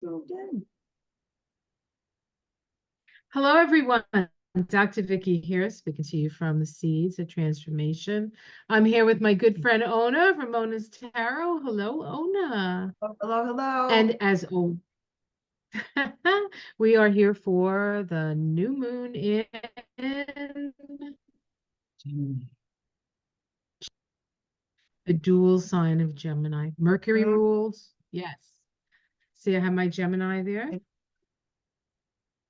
moved in. Hello, everyone. Dr. Vicky here, speaking to you from the Seeds of Transformation. I'm here with my good friend Ona from Ona's Tarot. Hello, Ona. Oh, hello, hello. And as always, we are here for the new moon in the dual sign of Gemini. Mercury rules. Yes. See, I have my Gemini there.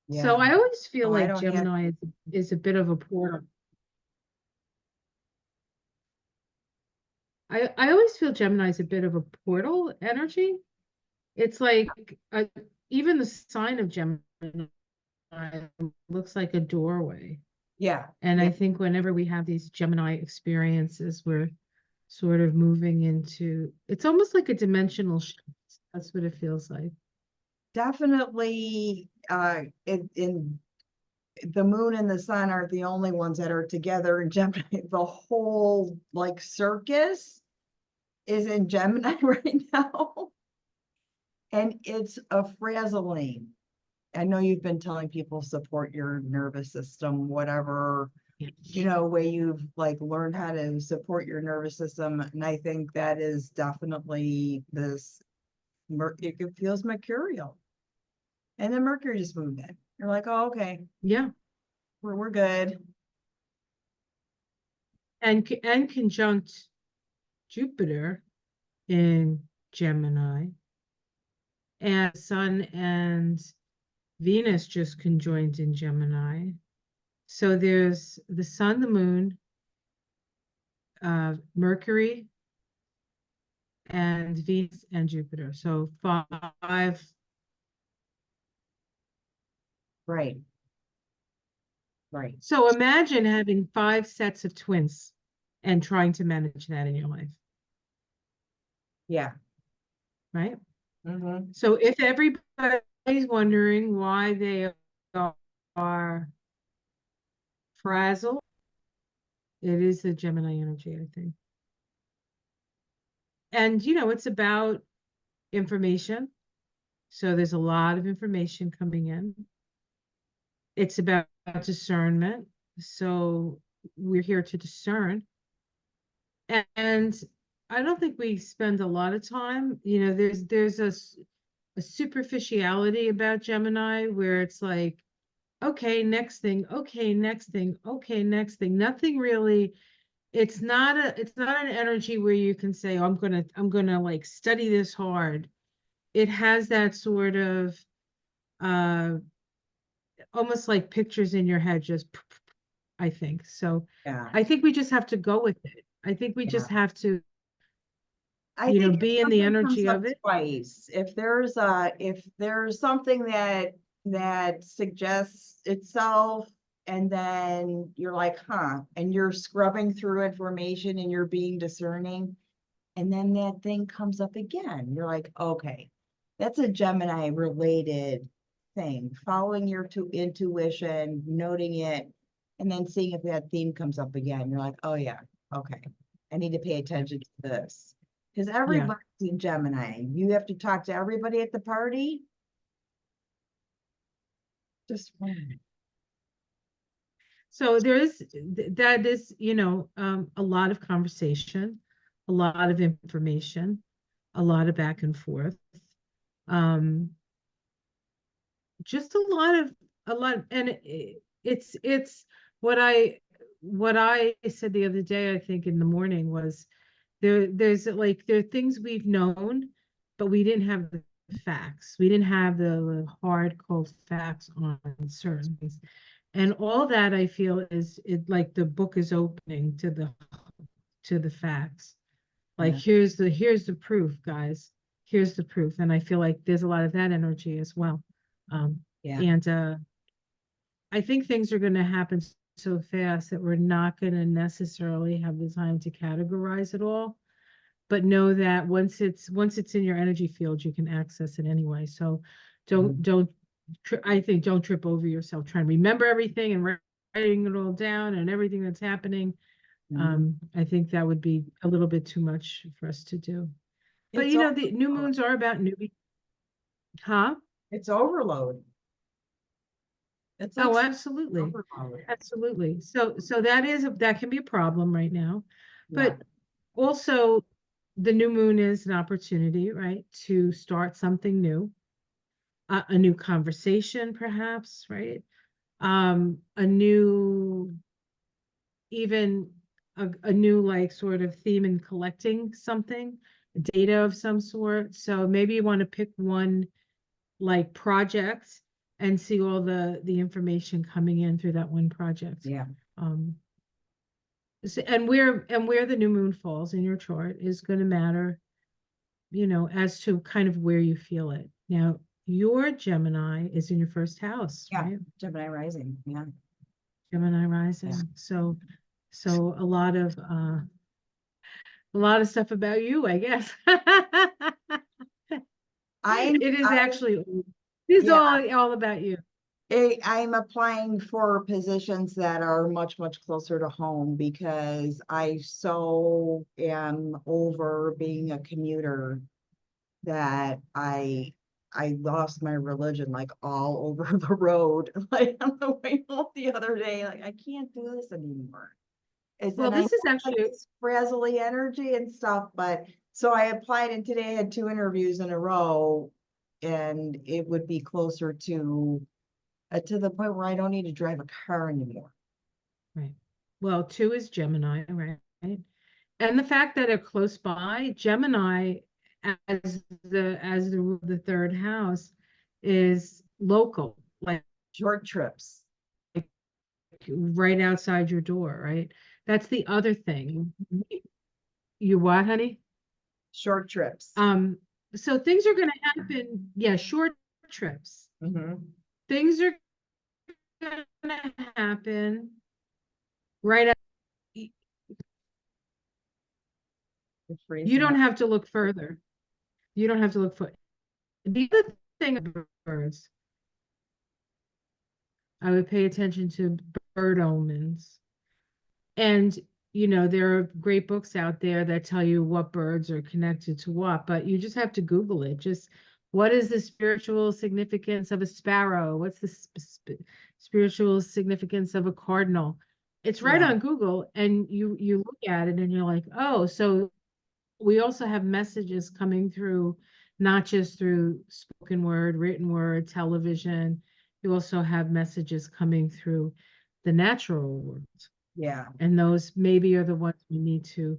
Yeah. So I always feel I like don't have. Gemini is a bit of a portal. I always feel Gemini is a bit of a portal energy. It's like even the sign of Gemini looks like a doorway. Yeah. And Yeah. I think whenever we have these Gemini experiences, we're sort of moving into, it's almost like a dimensional shift. That's what it feels like. Definitely, in the moon and the sun aren't the only ones that are together in Gemini. The whole like circus is in Gemini right now. And it's a frazzling. I know you've been telling people support your nervous system, whatever, way you've like learned how to support your nervous system. And I think that is definitely this, it feels mercurial. And then Mercury just moved in. You're like, oh, okay, Yeah. we're good. And conjunct Jupiter in Gemini, and Sun and Venus just conjoined in Gemini. So there's the sun, the moon, Mercury, and Venus and Jupiter. So five. Right. Right. So imagine having 5 sets of twins and trying to manage that in your life. Yeah. Right? Mm-hmm. So if everybody's wondering why they are frazzled, it is the Gemini energy, I think. And, it's about information. So there's a lot of information coming in. It's about discernment. So we're here to discern. And I don't think we spend a lot of time, there's a superficiality about Gemini where it's like, okay, next thing, okay, next thing, okay, next thing. Nothing really, it's not an energy where you can say, oh, I'm gonna like study this hard. It has that sort of almost like pictures in your head, just I think. So Yeah. I think we just have to go with it. I think we just have to, I think be in the energy of it. twice. If there's something that suggests itself, and then you're like, huh, and you're scrubbing through information and you're being discerning, and then that thing comes up again. You're like, okay, that's a Gemini related thing. Following your intuition, noting it, and then seeing if that theme comes up again. You're like, oh yeah, okay, I need to pay attention to this. Because everybody's in Gemini. You have to talk to everybody at the party. Just one. So there is that is, a lot of conversation, a lot of information, a lot of back and forth. Just a lot, and it's what I said the other day, I think in the morning was there's like there are things we've known, but we didn't have the facts. We didn't have the hard cold facts on certain things. And all that I feel is it like the book is opening to the facts. Like here's the proof, guys. Here's the proof. And I feel like there's a lot of that energy as well. And I think things are going to happen so fast that we're not going to necessarily have the time to categorize it all. But know that once it's in your energy field, you can access it anyway. So don't I think don't trip over yourself trying to remember everything and writing it all down and everything that's happening. I think that would be a little bit too much for us to do. But It's the new moons are about new. Huh? It's overload. It's like Oh, some absolutely. overload. Absolutely. So that can be a problem right now. Yeah, But also the new moon is an opportunity, right, to start something new, a new conversation, perhaps, right? A new, even a new like sort of theme in collecting something, data of some sort. So maybe you want to pick one like project and see all the information coming in through that one project. yeah. Um, and where the new moon falls in your chart is going to matter, as to kind of where you feel it. Now, your Gemini is in your first house, Yeah, right? Gemini rising. Yeah. Gemini Yeah. rising. So a lot of stuff about you, I guess. I It is I actually it's yeah, all about you. I'm applying for positions that are much, much closer to home because I so am over being a commuter that I lost my religion like all over the road. Like on the way home the other day, like I can't do this anymore. It's Well, and I this have is like actually this frazzly energy and stuff, but so I applied and today I had 2 interviews in a row and it would be closer to the point where I don't need to drive a car anymore. right. Well, two is Gemini, right? And the fact that they're close by, Gemini as the third house is local, like Short trips. right outside your door, right? That's the other thing. You what, honey? Short trips. Um, so things are gonna happen, yeah, short trips. Mm-hmm. Things are gonna happen right out. It's You freezing don't up. have to look further. You don't have to look for the other thing about birds. I would pay attention to bird omens. And, there are great books out there that tell you what birds are connected to what, but you just have to Google it. Just what is the spiritual significance of a sparrow? What's the spiritual significance of a cardinal? It's right Yeah. on Google, and you look at it and you're like, oh, so we also have messages coming through, not just through spoken word, written word, television. You also have messages coming through the natural world. Yeah. And those maybe are the ones we need to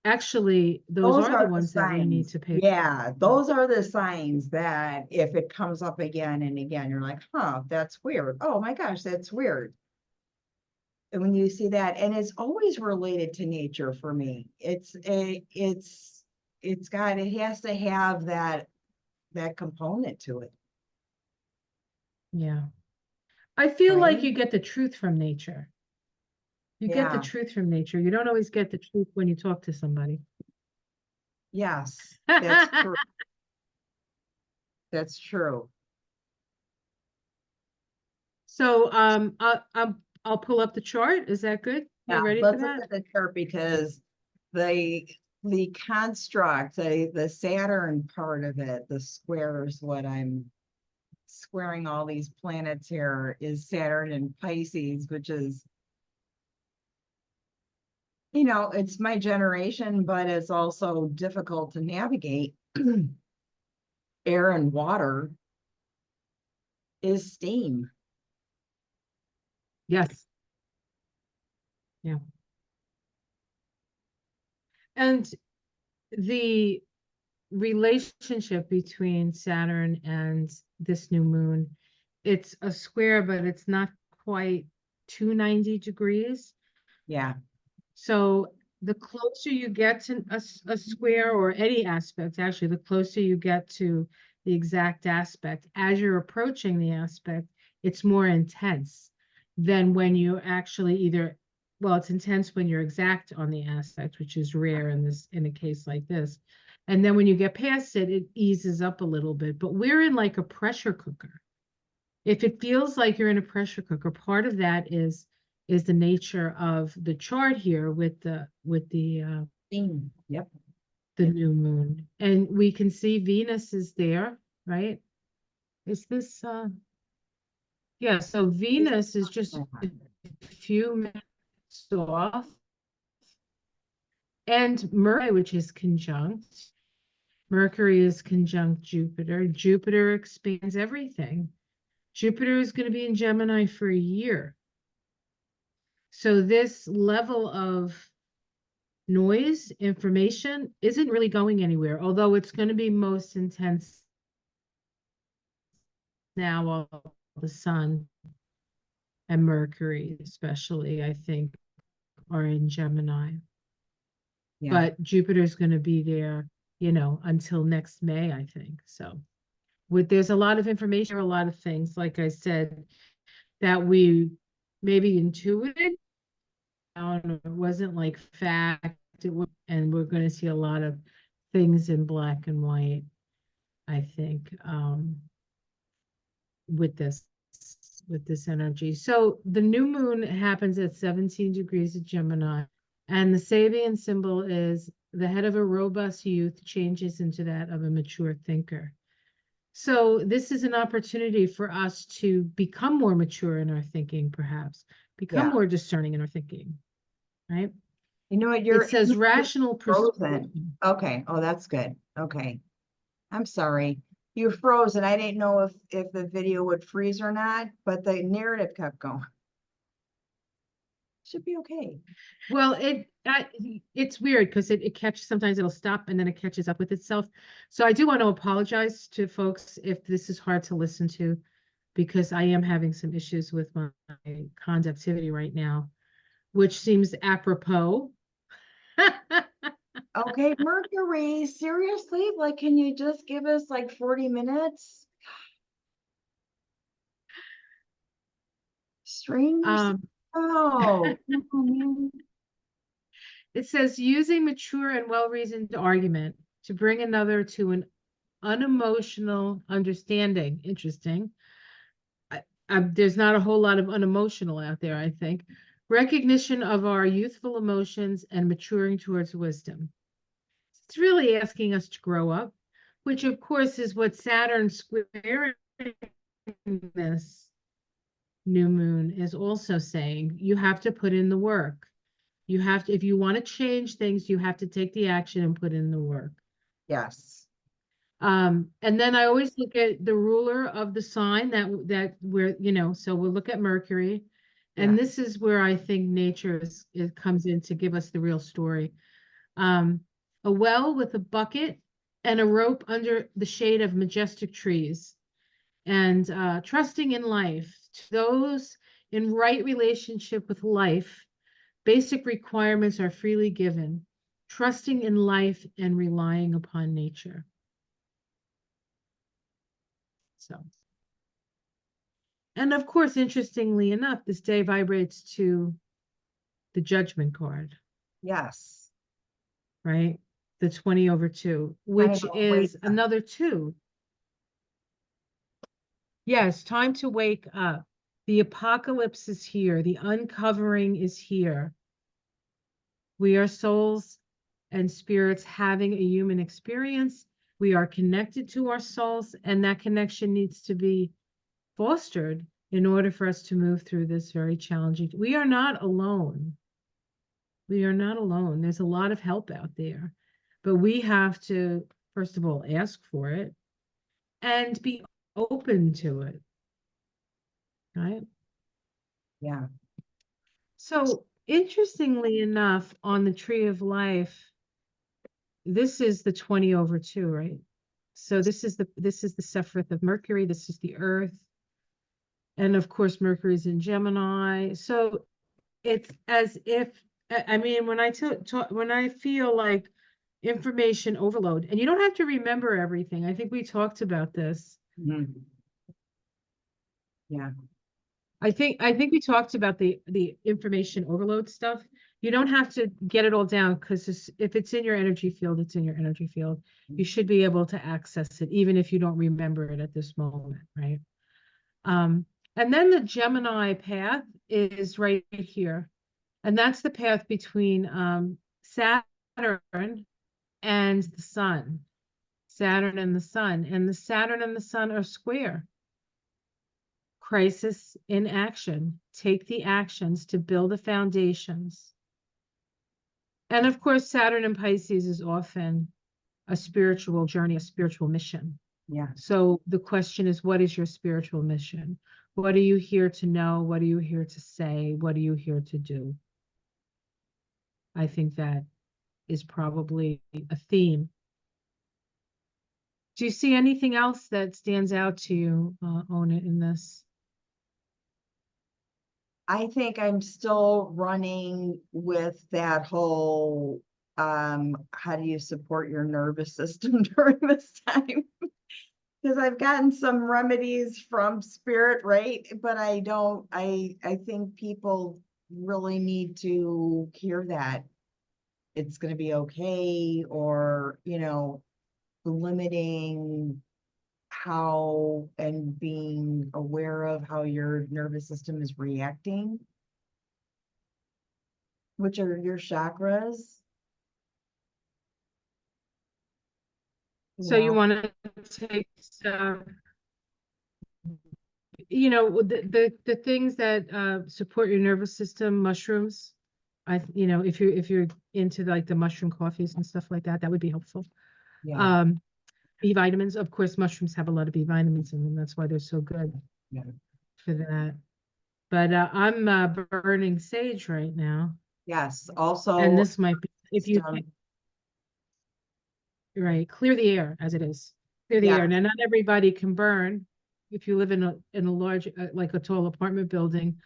actually, those Those are the are the ones that we need signs. to pay Yeah, attention those are the signs that if it comes up again and again, you're like, huh, that's weird. Oh my gosh, that's weird. And when you see that, and it's always related to nature for me. It has to have that component to it, to. Yeah. I feel like right? you get the truth from nature. You get the Yeah. truth from nature. You don't always get the truth when you talk to somebody. Yes, that's true. That's true. So I'll pull up the chart. Is that good? Yeah, You ready for let's look that? at the chart because the the construct, the Saturn part of it, the square is what I'm squaring all these planets here is Saturn and Pisces, which is, it's my generation, but it's also difficult to navigate. Air and water is steam. Yes. Yeah. And the relationship between Saturn and this new moon, it's a square, but it's not quite 290 degrees. Yeah, So the closer you get to a square or any aspect, actually, the closer you get to the exact aspect, as you're approaching the aspect, it's more intense than when you actually well, it's intense when you're exact on the aspect, which is rare in a case like this. And then when you get past it, it eases up a little bit. But we're in like a pressure cooker. If it feels like you're in a pressure cooker, part of that is the nature of the chart here steam. Yep. the new moon. And we can see Venus is there, right? Is this, yeah, so Venus is just a few minutes off. And Mercury, which is conjunct. Mercury is conjunct Jupiter. Jupiter expands everything. Jupiter is going to be in Gemini for a year. So this level of noise, information, isn't really going anywhere, although it's going to be most intense now while the Sun and Mercury, especially, I think, are in Gemini. Yeah. But Jupiter's going to be there, until next May, I think. So there's a lot of information, a lot of things, like I said, that we maybe intuited. It wasn't like fact, and we're going to see a lot of things in black and white, I think, with this energy. So the new moon happens at 17 degrees of Gemini, and the Sabian symbol is the head of a robust youth changes into that of a mature thinker. So this is an opportunity for us to become more mature in our thinking, perhaps, become more discerning in our thinking, right? You know what, It says rational frozen. Okay. Oh, that's good. Okay. I'm sorry. You're frozen. I didn't know if the video would freeze or not, but the narrative kept going. Should be okay. Well, it's weird because it catches, sometimes it'll stop and then it catches up with itself. So I do want to apologize to folks if this is hard to listen to, because I am having some issues with my conductivity right now, which seems apropos. Okay, Mercury, seriously? Like, can you just give us like 40 minutes? Strangers. Oh, man. It says using mature and well-reasoned argument to bring another to an unemotional understanding. Interesting. There's not a whole lot of unemotional out there, I think. Recognition of our youthful emotions and maturing towards wisdom. It's really asking us to grow up, which of course is what Saturn squaring this new moon is also saying. You have to put in the work. You have to, if you want to change things, you have to take the action and put in the work. Yes. And then I always look at the ruler of the sign that where, so we'll look at Mercury. And this is where I think nature it comes in to give us the real story. A well with a bucket and a rope under the shade of majestic trees. And trusting in life. To those in right relationship with life, basic requirements are freely given. Trusting in life and relying upon nature. So, and of course, interestingly enough, this day vibrates to the Judgment card. Yes. Right? The 20/2, which is another 2. Yes, time to wake up. The apocalypse is here. The uncovering is here. We are souls and spirits having a human experience. We are connected to our souls, and that connection needs to be fostered in order for us to move through this very challenging. We are not alone. We are not alone. There's a lot of help out there, but we have to, first of all, ask for it and be open to it. Right? Yeah. So interestingly enough, on the tree of life, this is the 20/2, right? So this is the Sephiroth of Mercury. This is the Earth. And of course, Mercury's in Gemini. So it's as if, I mean, when I feel like information overload, and you don't have to remember everything. I think we talked about this. Mm-hmm. Yeah. I think we talked about the information overload stuff. You don't have to get it all down, because if it's in your energy field, it's in your energy field. You should be able to access it, even if you don't remember it at this moment, right? And then the Gemini path is right here. And that's the path between Saturn and the Sun. Saturn and the Sun. And the Saturn and the Sun are square. crisis in action. Take the actions to build the foundations. And of course, Saturn in Pisces is often a spiritual journey, a spiritual mission. Yeah. So the question is, what is your spiritual mission? What are you here to know? What are you here to say? What are you here to do? I think that is probably a theme. Do you see anything else that stands out to you, Ona, in this? I think I'm still running with that whole, how do you support your nervous system during this time? Because I've gotten some remedies from spirit, right? But I think people really need to hear that it's going to be okay, or, limiting how and being aware of how your nervous system is reacting, which are your chakras. So you want to take the things that support your nervous system, mushrooms. If you're into like the mushroom coffees and stuff like that, that would be helpful. Yeah. B vitamins, of course, mushrooms have a lot of B vitamins in them. That's why they're so good for that. But I'm burning sage right now. Yes. Also, And this might be, if you, right, clear the air as it is. Clear the air. Now, not everybody can burn. If you live in a large, like a tall apartment building,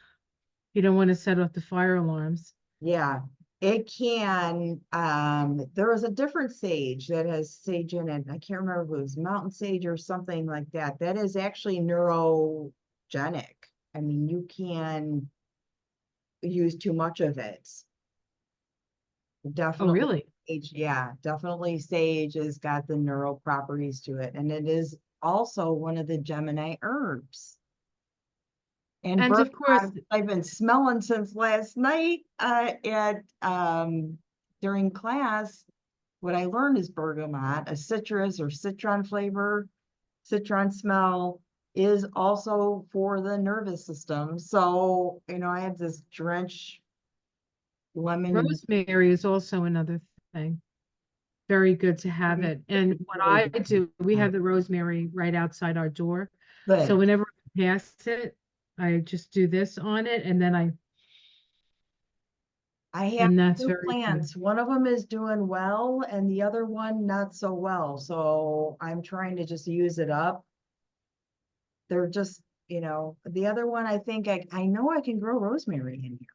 you don't want to set off the fire alarms. Yeah, it can. There was a different sage that has sage in it. I can't remember if it was mountain sage or something like that. That is actually neurogenic. I mean, you can use too much of it. Oh, Definitely really? sage, yeah, definitely sage has got the neural properties to it. And it is also one of the Gemini herbs. And And of course, I've been smelling since last night during class. What I learned is bergamot, a citrus or citron flavor, citron smell is also for the nervous system. So, I had this drench lemon. rosemary is also another thing. Very good to have it. And what I do, we have the rosemary right outside our door. So Good. whenever I pass it, I just do this on it, and then I have and that's two very good. plants. One of them is doing well and the other one not so well. So I'm trying to just use it up. They're just, the other one, I think I know I can grow rosemary in here.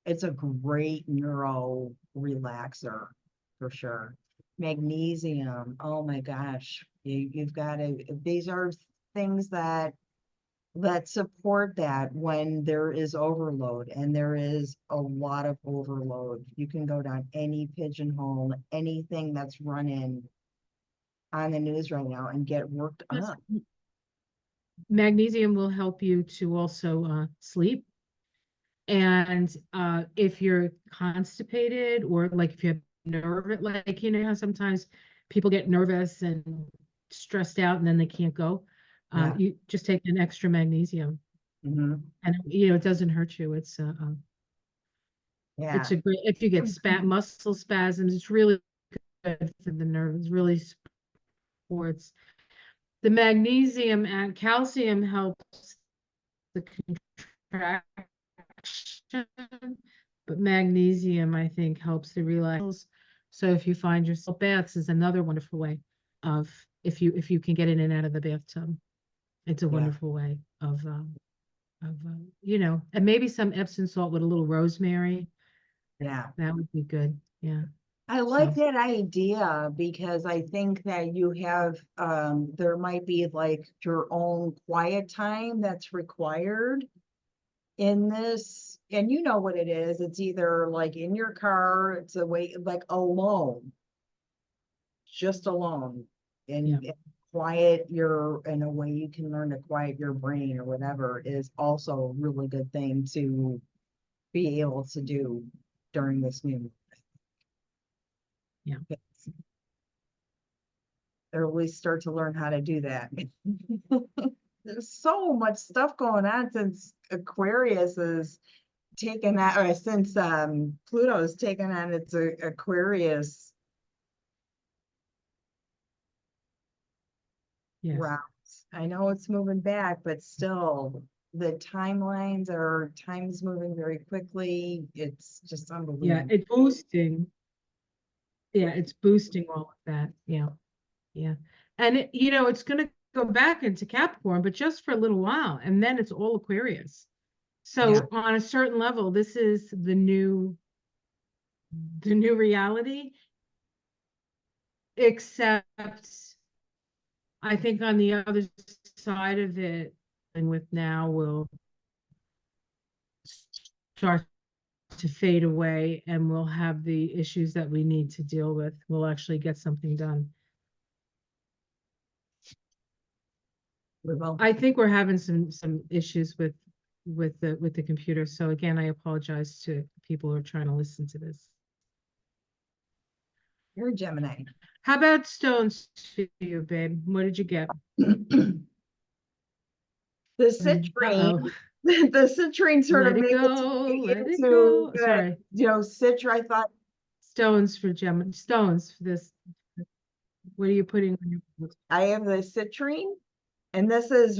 It's a great neuro relaxer for sure. Magnesium. Oh my gosh. You've got to, these are things that support that when there is overload, and there is a lot of overload. You can go down any pigeonhole, anything that's running on the news right now and get worked Yes. up. Magnesium will help you to also sleep. And if you're constipated, or like if you have nerve, like how sometimes people get nervous and stressed out and then they can't go, Yeah. you just take an extra magnesium, Hmm. and it doesn't hurt you. It's Yeah. a great, if you get muscle spasms, it's really good for the nerves. Really supports the magnesium, and calcium helps the contraction, but magnesium, I think, helps the relax. So if you find yourself, baths is another wonderful way of, if you can get in and out of the bathtub, it's a Yeah. wonderful way and maybe some Epsom salt with a little rosemary. Yeah. That would be good. Yeah. I like So that idea because I think that you have, there might be like your own quiet time that's required in this. And you know what it is. It's either like in your car, it's a way like alone, just alone, yeah. and quiet your, in a way you can learn to quiet your brain or whatever is also a really good thing to be able to do during this new. Yeah. Or at least start to learn how to do that. there's so much stuff going on since Aquarius is taken on, or since Pluto is taken on its Aquarius Yes. routes. I know it's moving back, but still, the timelines are time's moving very quickly. It's just Yeah, unbelievable. it's boosting. Yeah, it's boosting all of that. Yeah. Yeah. And it's going to go back into Capricorn, but just for a little while, and then it's all Aquarius. Yeah, So on a certain level, this is the new reality, except I think on the other side of it, and with now will start to fade away, and we'll have the issues that we need to deal with. We'll actually get something done. we will. I think we're having some issues with the computer. So again, I apologize to people who are trying to listen to this. You're a Gemini. How about stones for you, babe? What did you get? The citrine, Uh-oh. the citrine sort of Let it made its go, way let it into go. Sorry. citra. I thought Stones for Gemini. Stones for this. What are you putting on your book? I have the citrine, and this is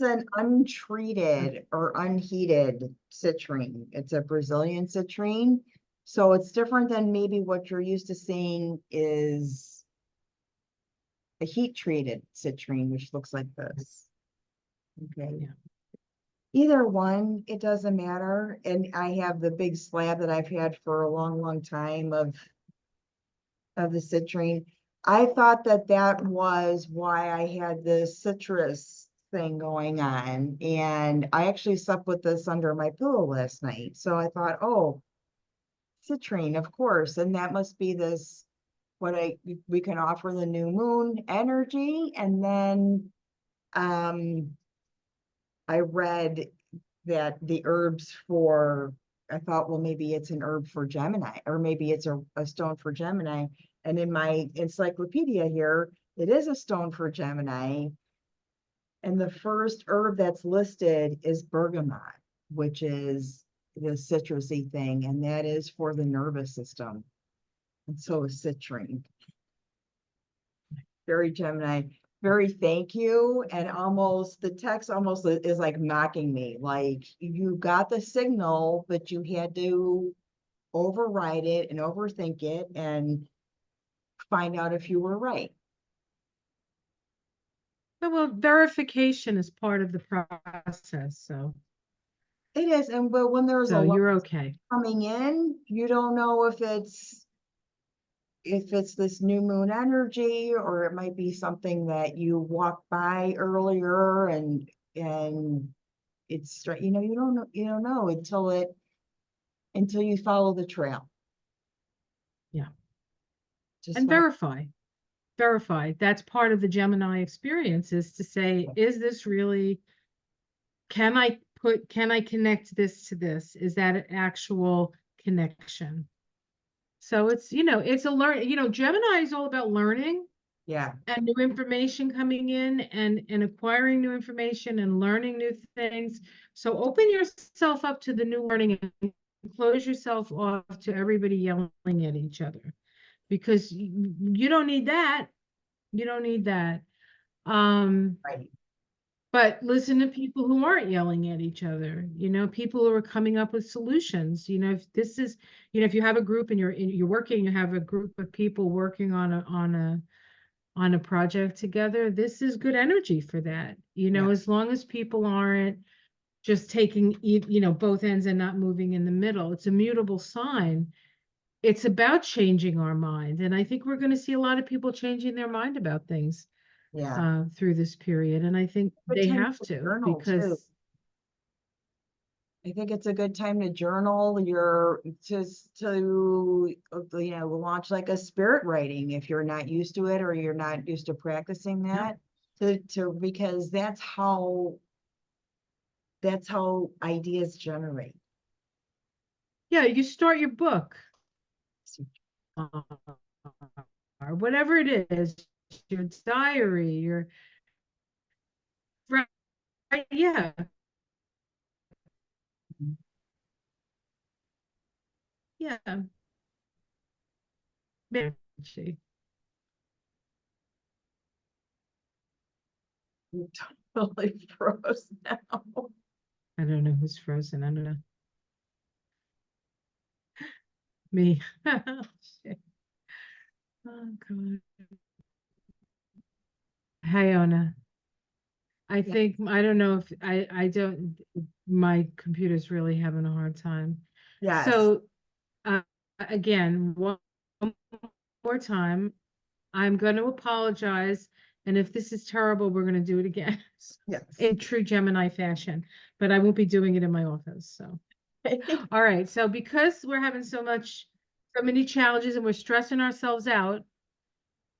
an untreated or unheated citrine. It's a Brazilian citrine, so it's different than maybe what you're used to seeing is a heat treated citrine, which looks like this. Okay. Yeah. Either one, it doesn't matter. And I have the big slab that I've had for a long, long time of the citrine. I thought that that was why I had the citrus thing going on. And I actually slept with this under my pillow last night. So I thought, oh, citrine, of course. And that must be this, we can offer the new moon energy. And then I read that the herbs for, I thought, well, maybe it's an herb for Gemini, or maybe it's a stone for Gemini. And in my encyclopedia here, it is a stone for Gemini. And the first herb that's listed is bergamot, which is the citrusy thing, and that is for the nervous system. And so is citrine. Very Gemini, very thank you. And almost the text almost is like mocking me. Like, you got the signal, but you had to override it and overthink it and find out if you were right. Well, verification is part of the process. So It is, and but when there's a lot you're okay. coming in, you don't know if it's this new moon energy, or it might be something that you walked by earlier and it's, you don't know until you follow the trail. Yeah. Just And verify. That's part of the Gemini experience, is to say, is this really, can I connect this to this? Is that an actual connection? So it's a Gemini is all about learning yeah, and new information coming in, and acquiring new information and learning new things. So open yourself up to the new learning, and close yourself off to everybody yelling at each other, because you don't need that. You don't need that. right. But listen to people who aren't yelling at each other, people who are coming up with solutions. If this is, if you have a group and you're working, you have a group of people working on a project together, this is good energy for that. Yeah. As long as people aren't just taking, both ends and not moving in the middle. It's a mutable sign. It's about changing our mind. And I think we're going to see a lot of people changing their mind about things Yeah. through this period. And I think Good they time have to to, journal too. because I think it's a good time to journal. You're just to launch like a spirit writing if you're not used to it, or you're not used to practicing yeah, that. Because that's how ideas generate. yeah, you start your book, uh, or whatever it is, your diary, your Yeah. Yeah. She. You totally froze now. I don't know who's frozen. I don't know. Me. Shit. Oh God. Hi, Ona. I Yeah. think I don't know if I don't my computer's really having a hard time. Yes, So again, one more time, I'm going to apologize. And if this is terrible, we're going to do it again yes. in true Gemini fashion, but I won't be doing it in my office. So, all right. So because we're having so many challenges and we're stressing ourselves out,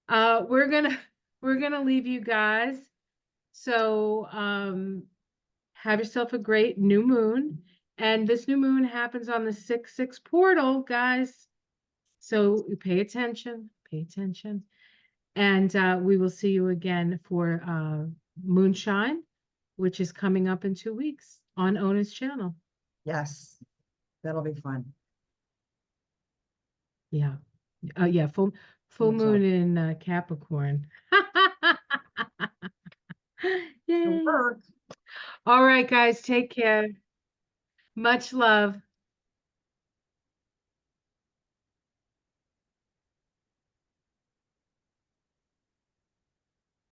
we're gonna we're gonna leave you guys. So, have yourself a great new moon. And this new moon happens on the 6/6 portal, guys. So pay attention, pay attention. And we will see you again for Moonshine, which is coming up in 2 weeks on Ona's channel. Yes, that'll be fun. Yeah. Yeah, full moon in Capricorn. It'll Yay. work. All right, guys, take care. Much love.